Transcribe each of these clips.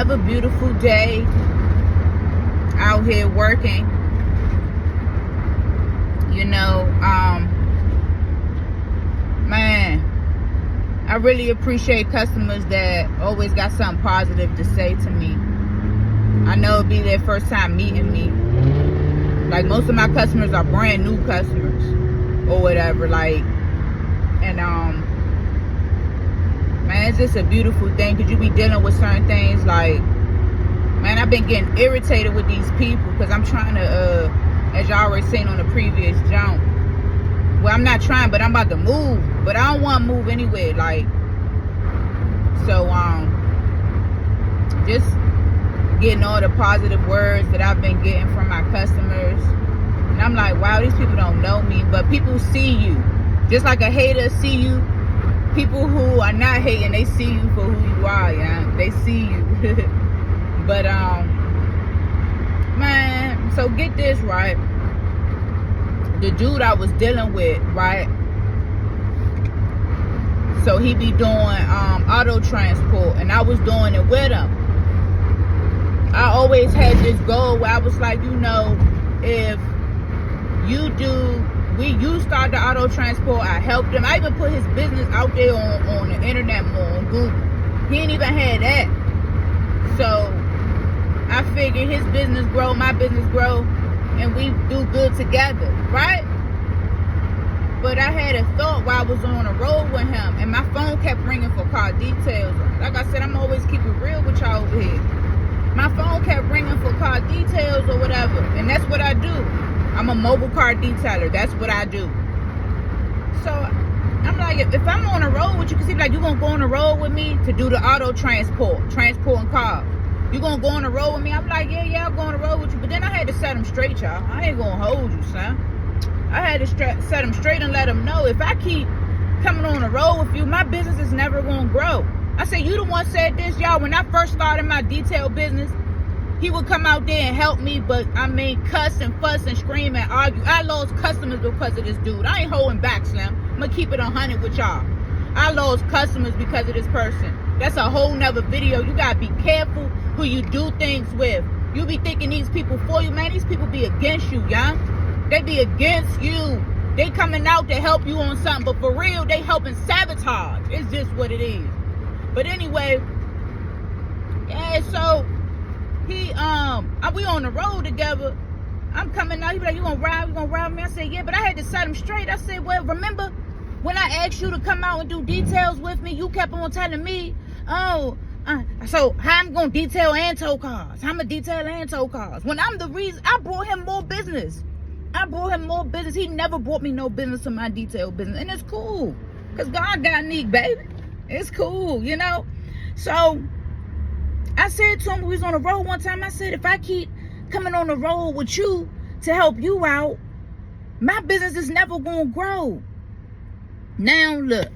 another beautiful day out here working. You know, man, I really appreciate customers that always got something positive to say to me. I know it'll be their first time meeting me. Like, most of my customers are brand new customers or whatever. Like, and man, it's just a beautiful thing, because you be dealing with certain things. Like, man, I've been getting irritated with these people because I'm trying to, as y'all already seen on the previous jump, well, I'm not trying, but I'm about to move, but I don't want to move anywhere. Like, so just getting all the positive words that I've been getting from my customers, and I'm like, wow, these people don't know me, but people see you. Just like a hater see you, people who are not hating, they see you for who you are. Yeah, they see you. But man, so get this, right? The dude I was dealing with, right? So he be doing auto transport, and I was doing it with him. I always had this goal where I was like, you know, if you start the auto transport, I helped him. I even put his business out there on the internet more, on Google. He ain't even had that. So I figured his business grow, my business grow, and we do good together, right? But I had a thought while I was on the road with him, and my phone kept ringing for car details. Like I said, I'm always keeping it real with y'all over here. My phone kept ringing for car details or whatever, and that's what I do. I'm a mobile car detailer. That's what I do. So I'm like, if I'm on the road with you, because he's like, you gonna go on the road with me to do the auto transporting cars? You gonna go on the road with me? I'm like, yeah, I'll go on the road with you. But then I had to set him straight, y'all. I ain't gonna hold you, son. I had to set him straight and let him know, if I keep coming on the road with you, my business is never gonna grow. I said, you the one said this, y'all. When I first started my detail business, he would come out there and help me, but I mean, cuss and fuss and scream and argue. I lost customers because of this dude. I ain't holding back, Slim. I'm gonna keep it 100 with y'all. I lost customers because of this person. That's a whole nother video. You gotta be careful who you do things with. You be thinking these people for you, man. These people be against you, y'all. They be against you. They coming out to help you on something, but for real, they helping sabotage. It's just what it is. But anyway, yeah, so we on the road together. I'm coming out, he be like, you gonna ride with me? I said, yeah, but I had to set him straight. I said, well, remember when I asked you to come out and do details with me, you kept on telling me, so how I'm gonna detail and tow cars? How I'm gonna detail and tow cars? When I'm the reason, I brought him more business. He never brought me no business in my detail business. And it's cool, because God got me, baby. It's cool, you know? So I said to him, we was on the road one time, I said, if I keep coming on the road with you to help you out, my business is never gonna grow. Now look,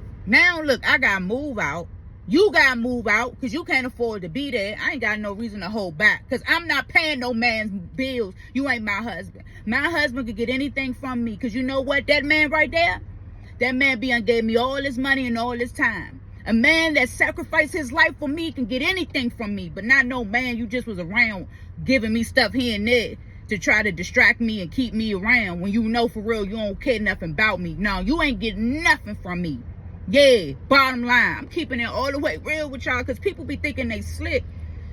I gotta move out. You gotta move out, because you can't afford to be there. I ain't got no reason to hold back, because I'm not paying no man's bills. You ain't my husband. My husband could get anything from me, because you know what? That man right there, that man gave me all his money and all his time. A man that sacrificed his life for me can get anything from me, but not no man you just was around giving me stuff here and there to try to distract me and keep me around when you know for real you don't care nothing about me. No, you ain't getting nothing from me. Yeah, bottom line, I'm keeping it all the way real with y'all, because people be thinking they slick,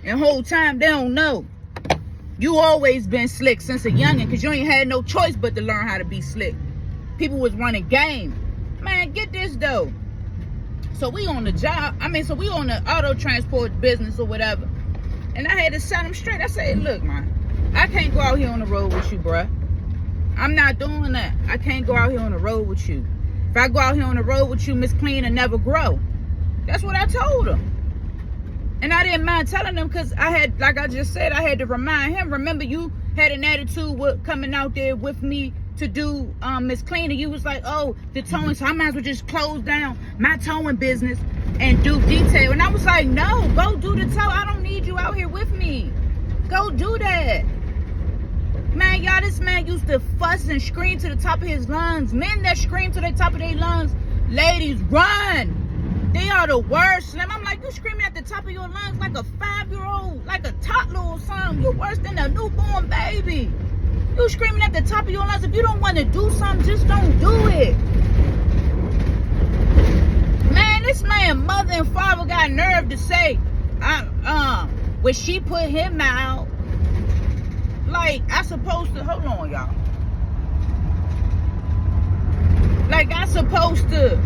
and whole time they don't know. You always been slick since a youngin', because you ain't had no choice but to learn how to be slick. People was running game. Man, get this though. So we on the job, so we on the auto transport business or whatever. And I had to set him straight. I said, look, man, I can't go out here on the road with you, bruh. I'm not doing that. I can't go out here on the road with you. If I go out here on the road with you, Miss Clean will never grow. That's what I told him. And I didn't mind telling him, because I had, like I just said, I had to remind him, remember you had an attitude with coming out there with me to do Miss Clean, and you was like, oh, the towing, so I might as well just close down my towing business and do detail. And I was like, no, go do the tow. I don't need you out here with me. Go do that. Man, y'all, this man used to fuss and scream to the top of his lungs. Men that scream to the top of their lungs, ladies, run. They are the worst. And I'm like, you screaming at the top of your lungs like a 5-year-old. You worse than a newborn baby. You screaming at the top of your lungs. If you don't want to do something, just don't do it. Man, this man, mother and father got nerve to say, when she put him out, like, I supposed to, hold on, y'all. Like, I supposed to,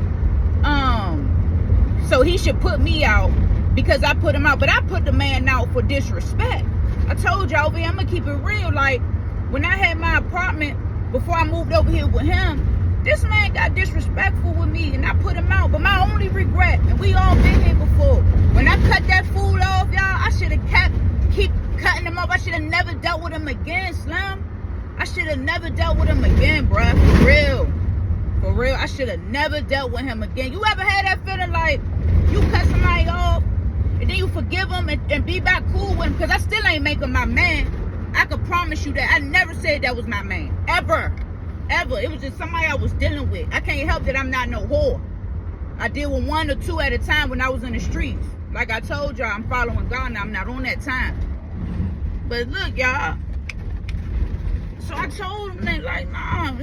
so he should put me out because I put him out. But I put the man out for disrespect. I told y'all over here, I'm going to keep it real. Like, when I had my apartment, before I moved over here with him, this man got disrespectful with me and I put him out. But my only regret, and we all been here before, when I cut that fool off, y'all, I should have keep cutting him off. I should have never dealt with him again, Slim. I should have never dealt with him again, bruh. For real. For real, I should have never dealt with him again. You ever had that feeling like you cut somebody off and then you forgive him and be back cool with him? Because I still ain't make him my man. I can promise you that. I never said that was my man. Ever. Ever. It was just somebody I was dealing with. I can't help that I'm not no whore. I deal with one or two at a time when I was in the streets. Like I told y'all, I'm following God now. I'm not on that time. But look, y'all. So I told him that, like, nah,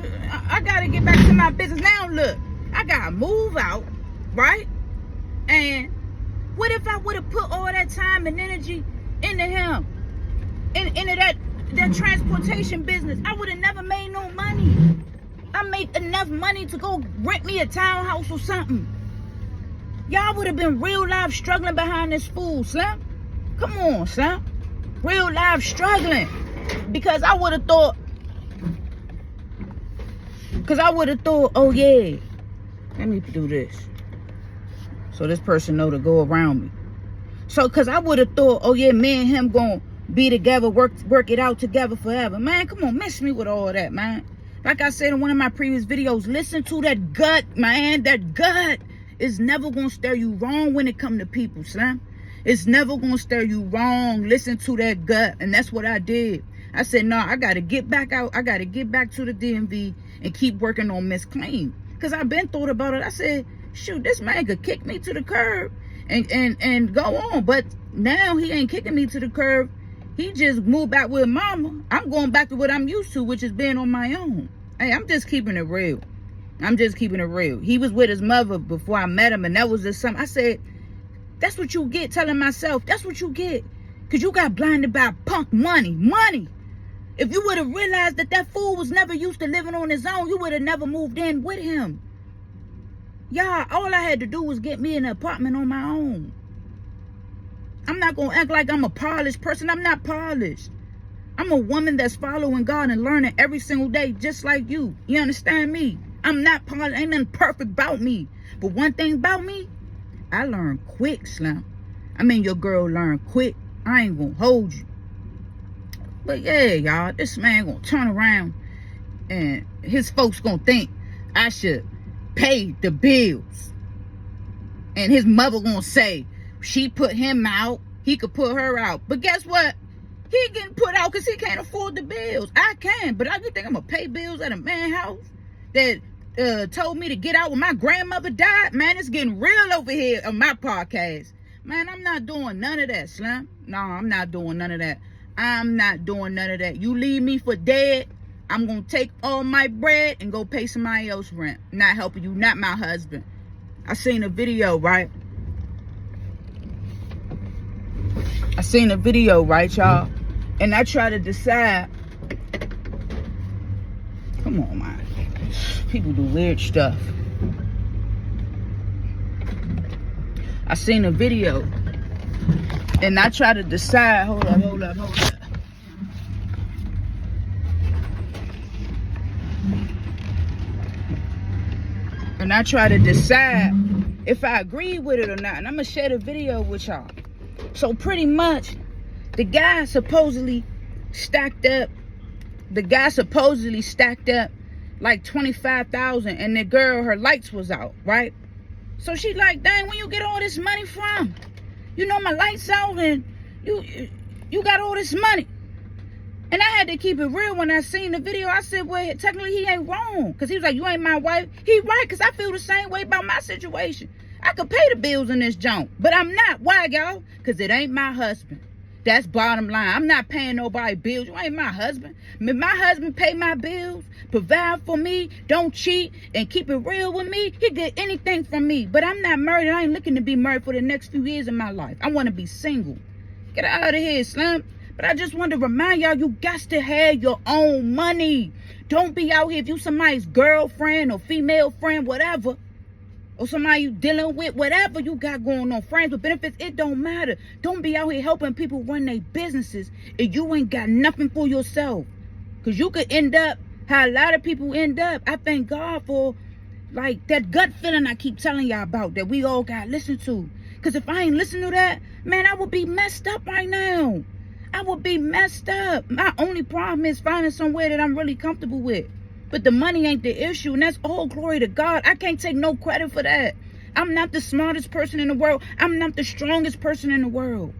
I gotta get back to my business. Now look, I gotta move out, right? And what if I would have put all that time and energy into him, into that transportation business? I would have never made no money. I made enough money to go rent me a townhouse or something. Y'all would have been real life struggling behind this fool, Slim. Come on, Slim. Real life struggling. Because I would have thought, oh yeah, let me do this. So this person know to go around me. So, because I would have thought, oh yeah, me and him going to be together, work it out together forever. Man, come on, miss me with all that, man. Like I said in one of my previous videos, listen to that gut, man. That gut is never going to steer you wrong when it come to people, Slim. It's never going to steer you wrong. Listen to that gut. And that's what I did. I said, no, I got to get back out. I got to get back to the DMV and keep working on Miss Clean. Because I've been thought about it. I said, shoot, this man could kick me to the curb and go on. But now he ain't kicking me to the curb. He just moved back with mama. I'm going back to what I'm used to, which is being on my own. Hey, I'm just keeping it real. I'm just keeping it real. He was with his mother before I met him, and that was just something. I said, that's what you get, telling myself. That's what you get. Because you got blinded by punk money. Money. If you would have realized that that fool was never used to living on his own, you would have never moved in with him. Y'all, all I had to do was get me an apartment on my own. I'm not going to act like I'm a polished person. I'm not polished. I'm a woman that's following God and learning every single day, just like you. You understand me? I'm not polished. Ain't nothing perfect about me. But one thing about me, I learn quick, Slim. I mean, your girl learned quick. I ain't going to hold you. But yeah, y'all, this man going to turn around and his folks going to think I should pay the bills. And his mother going to say, she put him out, he could put her out. But guess what? He getting put out because he can't afford the bills. I can, but you think I'm going to pay bills at a man's house that told me to get out when my grandmother died? Man, it's getting real over here on my podcast. Man, I'm not doing none of that, Slim. No, I'm not doing none of that. I'm not doing none of that. You leave me for dead, I'm going to take all my bread and go pay somebody else rent. Not helping you, not my husband. I seen a video, right? I seen a video, right, y'all? And I try to decide. Come on, man. People do weird stuff. I seen a video. And I try to decide. Hold up. And I try to decide if I agree with it or not. And I'm going to share the video with y'all. So pretty much, the guy supposedly stacked up like $25,000, and the girl, her lights was out, right? So she like, dang, where you get all this money from? You know my lights out and you got all this money. And I had to keep it real when I seen the video. I said, well, technically he ain't wrong. Because he was like, you ain't my wife. He right, because I feel the same way about my situation. I could pay the bills in this junk, but I'm not. Why, y'all? Because it ain't my husband. That's bottom line. I'm not paying nobody bills. You ain't my husband. If my husband pay my bills, provide for me, don't cheat, and keep it real with me, he get anything from me. But I'm not married. I ain't looking to be married for the next few years of my life. I want to be single. Get out of here, Slim. But I just want to remind y'all, you got to have your own money. Don't be out here, if you somebody's girlfriend or female friend, whatever, or somebody you dealing with, whatever you got going on, friends with benefits, it don't matter. Don't be out here helping people run their businesses if you ain't got nothing for yourself. Because you could end up how a lot of people end up. I thank God for like that gut feeling I keep telling y'all about that we all got to listen to. Because if I ain't listen to that, man, I would be messed up right now. I would be messed up. My only problem is finding somewhere that I'm really comfortable with. But the money ain't the issue, and that's all glory to God. I can't take no credit for that. I'm not the smartest person in the world. I'm not the strongest person in the world.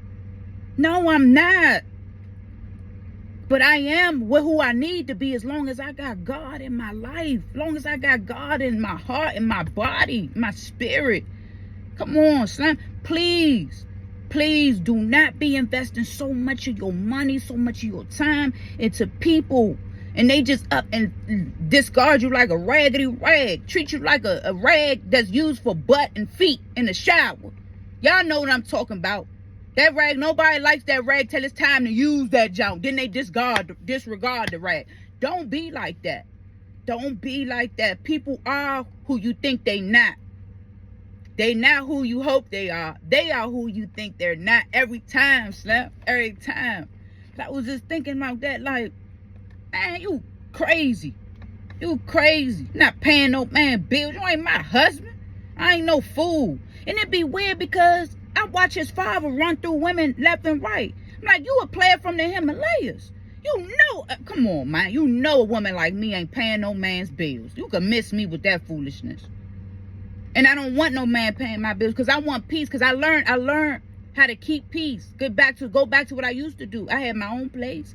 No, I'm not. But I am who I need to be as long as I got God in my life. As long as I got God in my heart, in my body, my spirit. Come on, Slim. Please. Please do not be investing so much of your money, so much of your time into people. And they just up and discard you like a raggedy rag. Treat you like a rag that's used for butt and feet in the shower. Y'all know what I'm talking about. That rag, nobody likes that rag till it's time to use that junk. Then they disregard the rag. Don't be like that. Don't be like that. People are who you think they not. They not who you hope they are. They are who you think they're not every time, Slim. Every time. I was just thinking about that like, man, you crazy. You crazy. Not paying no man bills. You ain't my husband. I ain't no fool. And it be weird because I watch his father run through women left and right. I'm like, you a player from the Himalayas. You know, come on, man. You know a woman like me ain't paying no man's bills. You can miss me with that foolishness. And I don't want no man paying my bills because I want peace. Because I learned how to keep peace. Go back to what I used to do. I had my own place.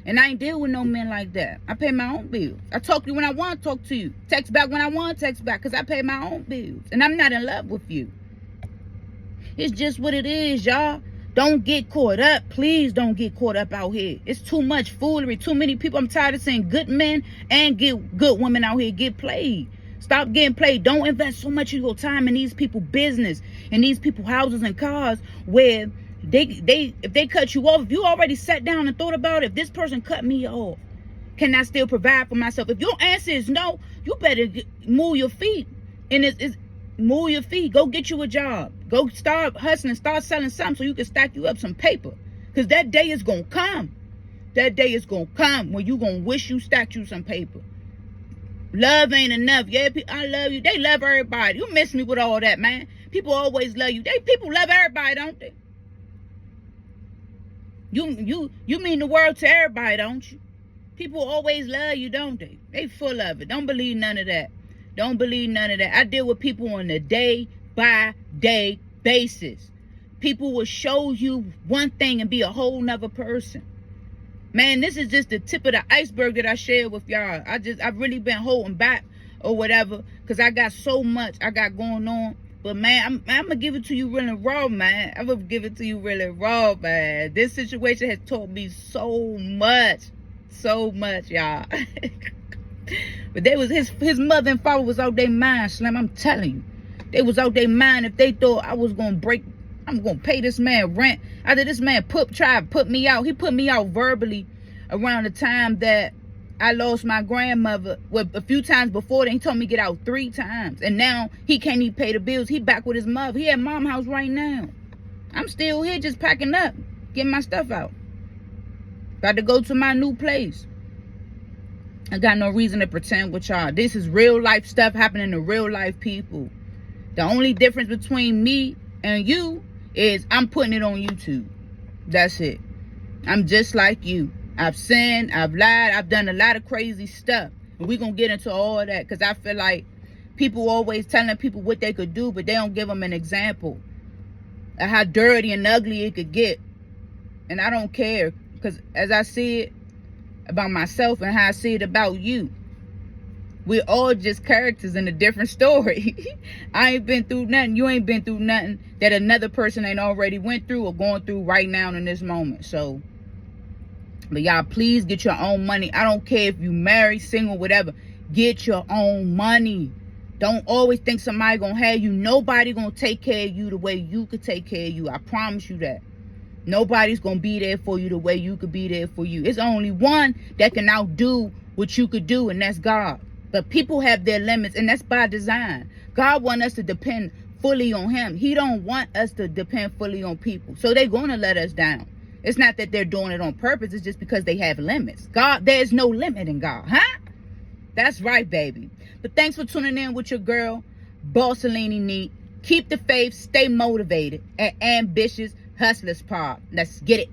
And I ain't deal with no men like that. I pay my own bills. I talk to you when I want to talk to you. Text back when I want to text back because I pay my own bills. And I'm not in love with you. It's just what it is, y'all. Don't get caught up. Please don't get caught up out here. It's too much foolery. Too many people. I'm tired of seeing good men and good women out here get played. Stop getting played. Don't invest so much of your time in these people's business and these people's houses and cars where if they cut you off, if you already sat down and thought about it, if this person cut me off, can I still provide for myself? If your answer is no, you better move your feet. And it's move your feet. Go get you a job. Go start hustling. Start selling something so you can stack you up some paper. Because that day is going to come. That day is going to come when you going to wish you stacked you some paper. Love ain't enough. Yeah, I love you. They love everybody. You miss me with all that, man. People always love you. People love everybody, don't they? You mean the world to everybody, don't you? People always love you, don't they? They full of it. Don't believe none of that. Don't believe none of that. I deal with people on a day-by-day basis. People will show you one thing and be a whole nother person. Man, this is just the tip of the iceberg that I shared with y'all. I've really been holding back or whatever because I got so much I got going on. But, man, I'm going to give it to you really raw, man. I'm going to give it to you really raw, man. This situation has taught me so much. So much, y'all. But they was his mother and father was out their mind, Slim. I'm telling you. They was out their mind if they thought I was going to I'm going to pay this man rent. After this man tried to put me out. He put me out verbally around the time that I lost my grandmother. Well, a few times before, then he told me to get out 3 times. And now he can't even pay the bills. He back with his mother. He at mom's house right now. I'm still here just packing up, getting my stuff out. About to go to my new place. I got no reason to pretend with y'all. This is real life stuff happening to real life people. The only difference between me and you is I'm putting it on YouTube. That's it. I'm just like you. I've sinned, I've lied, I've done a lot of crazy stuff. And we're going to get into all of that because I feel like people always telling people what they could do, but they don't give them an example of how dirty and ugly it could get. And I don't care because as I see it about myself and how I see it about you, We're all just characters in a different story. I ain't been through nothing. You ain't been through nothing that another person ain't already went through or going through right now in this moment. So, but y'all, please get your own money. I don't care if you married, single, whatever. Get your own money. Don't always think somebody gonna have you. Nobody gonna take care of you the way you could take care of you. I promise you that. Nobody's gonna be there for you the way you could be there for you. It's only one that can outdo what you could do, and that's God. But people have their limits, and that's by design. God wants us to depend fully on him. He don't want us to depend fully on people. So they're gonna let us down. It's not that they're doing it on purpose. It's just because they have limits. God, there's no limit in God, huh? That's right, baby. But thanks for tuning in with your girl, Bossalini Neat. Keep the faith, stay motivated, and ambitious hustlers pod. Let's get it.